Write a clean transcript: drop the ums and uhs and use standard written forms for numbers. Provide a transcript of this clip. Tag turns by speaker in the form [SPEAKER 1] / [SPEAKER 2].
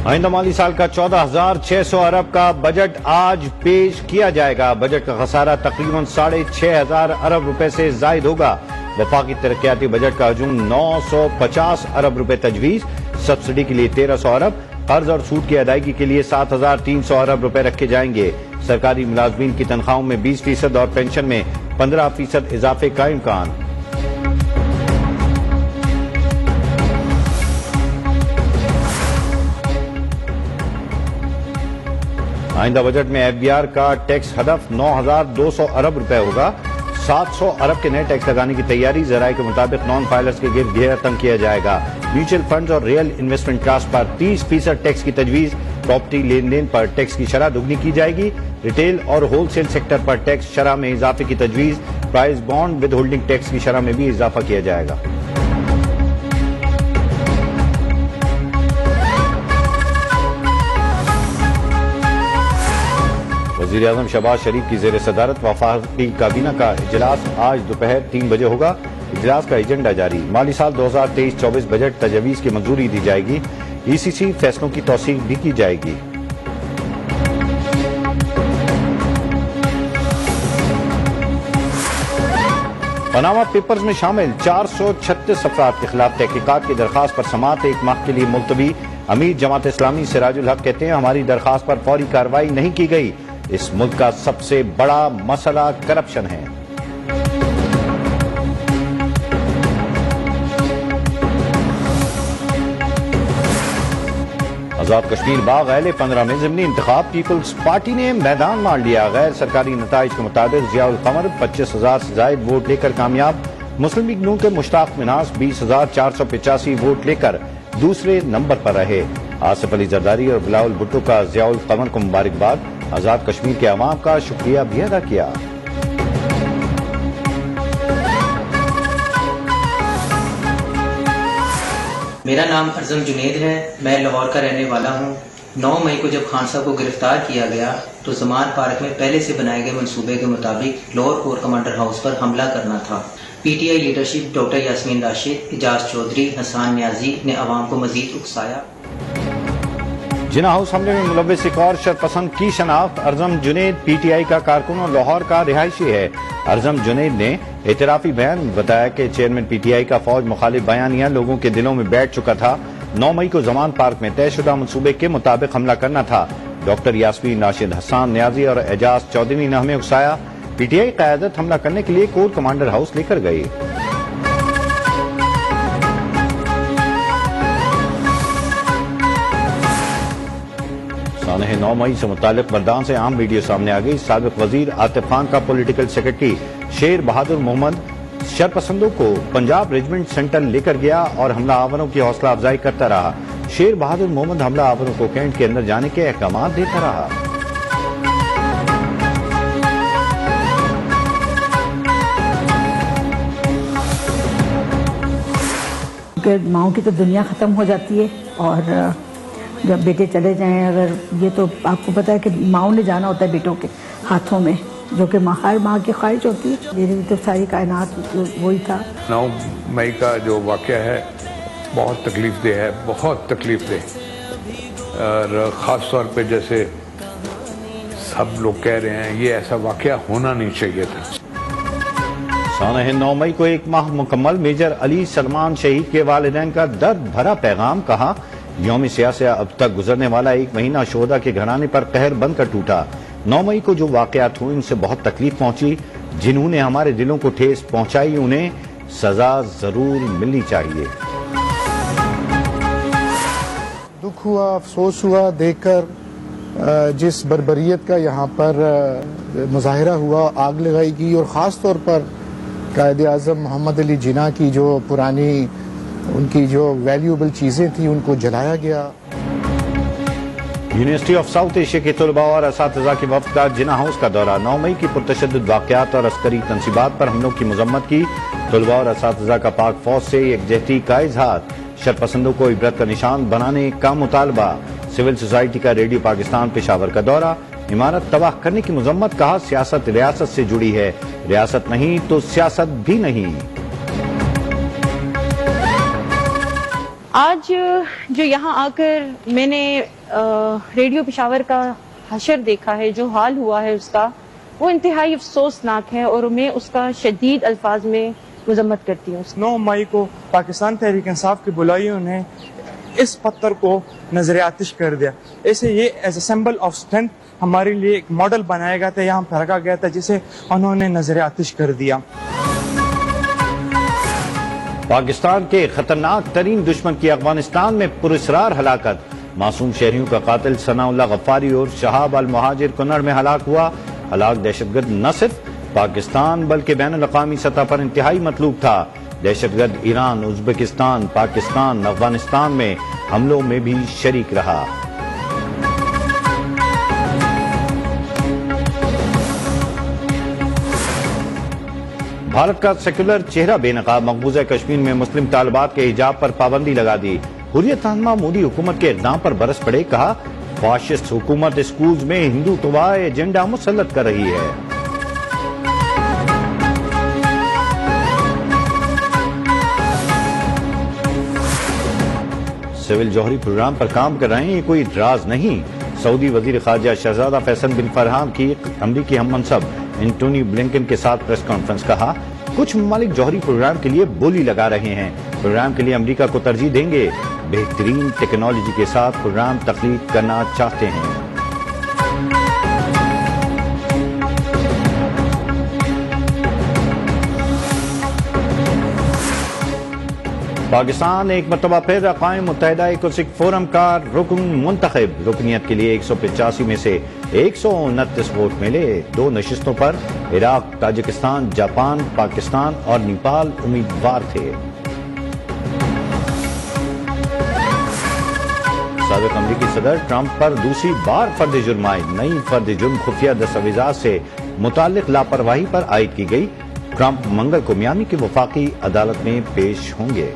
[SPEAKER 1] آئندہ مالی سال کا 14,600 ارب کا بجٹ آج پیش کیا جائے گا۔ بجٹ کا خسارہ تقریباً 6,500 ارب روپے سے زائد ہوگا۔ وفاقی ترقیاتی بجٹ کا حجم 950 ارب روپے تجویز، سبسڈی کے لیے 1,300 ارب، قرض اور سود کی ادائیگی کے لیے 7,300 ارب روپے رکھے جائیں گے۔ سرکاری ملازمین کی تنخواہوں میں 20% اور پینشن میں 15% اضافے کا امکان۔ آئندہ بجٹ میں ایف بی آر کا ٹیکس ہدف 9,200 ارب روپے ہوگا۔ 700 ارب کے نئے ٹیکس لگانے کی تیاری، ذرائع کے مطابق نان فائلرز کے گرد گھیرا تنگ کیا جائے گا۔ میوچل فنڈز اور ریئل انویسٹمنٹ ٹرسٹ پر 30% ٹیکس کی تجویز، پراپرٹی لین دین پر ٹیکس کی شرح دگنی کی جائے گی۔ ریٹیل اور ہول سیل سیکٹر پر ٹیکس شرح میں اضافے کی تجویز، prize bond withholding tax کی شرح میں بھی اضافہ کیا جائے گا۔ وزیر اعظم شہباز شریف کی زیر صدارت وفاقی کابینہ کا اجلاس آج دوپہر 3 بجے ہوگا۔ اجلاس کا ایجنڈا جاری، مالی سال 2023-24 بجٹ تجویز کی منظوری دی جائے گی۔ ای سی سی فیصلوں کی توثیق بھی کی جائے گی۔ پاناما پیپرز میں شامل 436 افراد کے خلاف تحقیقات کی درخواست پر سماعت 1 ماہ کے لیے ملتوی۔ امیر جماعت اسلامی سراج الحق کہتے ہیں ہماری درخواست پر فوری کارروائی نہیں کی گئی۔ اس ملک کا سب سے بڑا مسئلہ کرپشن ہے۔ آزاد کشمیر باغ اہل 15 میں ضمنی انتخاب، پیپلز پارٹی نے میدان مار لیا۔ غیر سرکاری نتائج کے مطابق ضیاء القمر 25,000 سے زائد ووٹ لے کر کامیاب۔ مسلم لیگ نون کے مشتاق مناس 20,485 ووٹ لے کر دوسرے نمبر پر رہے۔ آصف علی زرداری اور بلاول بھٹو کا ضیاء القمر کو مبارکباد۔ آزاد کشمیر کے عوام کا شکریہ بھی ادا کیا۔
[SPEAKER 2] میرا نام ارزم جنید ہے، میں لاہور کا رہنے والا ہوں۔ 9 مئی کو جب خان صاحب کو گرفتار کیا گیا تو زمان پارک میں پہلے سے بنائے گئے منصوبے کے مطابق لاہور کور کمانڈر ہاؤس پر حملہ کرنا تھا۔ پی ٹی آئی لیڈرشپ ڈاکٹر یاسمین راشد، اعجاز چودھری، حسان نیازی نے عوام کو مزید اکسایا۔
[SPEAKER 1] جناح ہاؤس حملے میں ملوث ایک اور شرپسند کی شناخت، ارزم جنید پی ٹی آئی کا کارکن اور لاہور کا رہائشی ہے۔ ارزم جنید نے اعترافی بیان میں بتایا کہ چیئرمین پی ٹی آئی کا فوج مخالف بیانیہ لوگوں کے دلوں میں بیٹھ چکا تھا۔ 9 مئی کو زمان پارک میں طے شدہ منصوبے کے مطابق حملہ کرنا تھا۔ ڈاکٹر یاسمین راشد، حسان نیازی اور اعجاز چودھری نے ہمیں اکسایا۔ پی ٹی آئی قیادت حملہ کرنے کے لیے کور کمانڈر ہاؤس لے کر گئی۔ سانحہ 9 مئی سے متعلق مردان سے عام ویڈیو سامنے آ گئی۔ سابق وزیر عاطف خان کا پولیٹیکل سیکرٹری شیر بہادر محمد شرپسندوں کو پنجاب ریجمنٹ سینٹر لے کر گیا اور حملہ آوروں کی حوصلہ افزائی کرتا رہا۔ شیر بہادر محمد حملہ آوروں کو کینٹ کے اندر جانے کے احکامات دیتا رہا۔
[SPEAKER 3] ماؤں کی تو دنیا ختم ہو جاتی ہے، اور جب بیٹے چلے جائیں، اگر یہ تو آپ کو پتا ہے کہ ماؤں نے جانا ہوتا ہے بیٹوں کے ہاتھوں میں، جو کہ ہر ماں کی خواہش ہوتی ہے۔ میری تو ساری کائنات وہی تھا۔
[SPEAKER 4] 9 مئی کا جو واقعہ ہے بہت تکلیف دہ ہے، بہت تکلیف دہ، اور خاص طور پہ جیسے سب لوگ کہہ رہے ہیں یہ ایسا واقعہ ہونا نہیں چاہیے تھا۔
[SPEAKER 1] سانحہ 9 مئی کو 1 ماہ مکمل، میجر علی سلمان شہید کے والدین کا درد بھرا پیغام، کہا یوم سیاسہ اب تک گزرنے والا 1 مہینہ شہداء کے گھرانے پر قہر بن کر ٹوٹا۔ 9 مئی کو جو واقعات ہوئے ان سے بہت تکلیف پہنچی، جنہوں نے ہمارے دلوں کو ٹھیس پہنچائی انہیں سزا ضرور ملنی چاہیے۔
[SPEAKER 5] دکھ ہوا، افسوس ہوا دیکھ کر جس بربریت کا یہاں پر مظاہرہ ہوا، آگ لگائی گئی، اور خاص طور پر قائد اعظم محمد علی جناح کی جو پرانی ان کی جو ویلیوبل چیزیں تھیں ان کو جلایا گیا۔
[SPEAKER 1] یونیورسٹی آف ساؤتھ ایشیا کے طلباء اور اساتذہ کے وفد کا جناح ہاؤس کا دورہ۔ 9 مئی کی پرتشدد واقعات اور عسکری تنصیبات پر حملوں کی مذمت کی۔ طلباء اور اساتذہ کا پاک فوج سے یکجہتی کا اظہار، شرپسندوں کو عبرت کا نشان بنانے کا مطالبہ۔ سول سوسائٹی کا ریڈیو پاکستان پشاور کا دورہ، عمارت تباہ کرنے کی مذمت، کہا سیاست ریاست سے جڑی ہے، ریاست نہیں تو سیاست بھی نہیں۔
[SPEAKER 6] آج جو یہاں آ کر میں نے ریڈیو پشاور کا حشر دیکھا ہے، جو حال ہوا ہے اس کا، وہ انتہائی افسوسناک ہے اور میں اس کا شدید الفاظ میں مذمت کرتی ہوں۔
[SPEAKER 7] 9 مئی کو پاکستان تحریک انصاف کی بلائیوں نے اس پتھر کو نظر آتش کر دیا۔ ایسے یہ as a symbol of strength ہمارے لیے ایک ماڈل بنایا گیا تھا، یہاں پہ رکھا گیا تھا، جسے انہوں نے نظر آتش کر دیا۔
[SPEAKER 1] پاکستان کے خطرناک ترین دشمن کی افغانستان میں پراسرار ہلاکت، معصوم شہریوں کا قاتل ثناء اللہ غفاری اور شہاب المہاجر کنڑ میں ہلاک ہوا۔ ہلاک دہشت گرد نہ صرف پاکستان بلکہ بین الاقوامی سطح پر انتہائی مطلوب تھا۔ دہشت گرد ایران، ازبکستان، پاکستان، افغانستان میں حملوں میں بھی شریک رہا۔ بھارت کا سیکولر چہرہ بے نقاب مقبوضہ کشمیر میں مسلم طالبات کے حجاب پر پابندی لگا دی۔ حریت رہنما مودی حکومت کے اقدام پر برس پڑے، کہا فاشسٹ حکومت اسکولز میں ہندوتوائی ایجنڈا مسلط کر رہی ہے۔ سول جوہری پروگرام پر کام کر رہے ہیں، یہ کوئی راز نہیں۔ سعودی وزیر خارجہ شہزادہ فیصل بن فرحان کی امریکی ہم منصب اینٹونی بلنکن کے ساتھ پریس کانفرنس، کہا کچھ ممالک جوہری پروگرام کے لیے بولی لگا رہے ہیں، پروگرام کے لیے امریکہ کو ترجیح دیں گے، بہترین ٹیکنالوجی کے ساتھ پروگرام تخلیق کرنا چاہتے ہیں۔ پاکستان ایک مرتبہ پھر اقوام متحدہ ایکوسک فورم کا رکن منتخب، رکنیت کے لیے 185 میں سے 129 ووٹ ملے۔ 2 نشستوں پر عراق، تاجکستان، جاپان، پاکستان اور نیپال امیدوار تھے۔ سابق امریکی صدر ٹرمپ پر دوسری بار فرد جرم عائد، نئی فرد جرم خفیہ دستاویزات سے متعلق لاپرواہی پر عائد کی گئی۔ ٹرمپ منگل کو میامی کی وفاقی عدالت میں پیش ہوں گے۔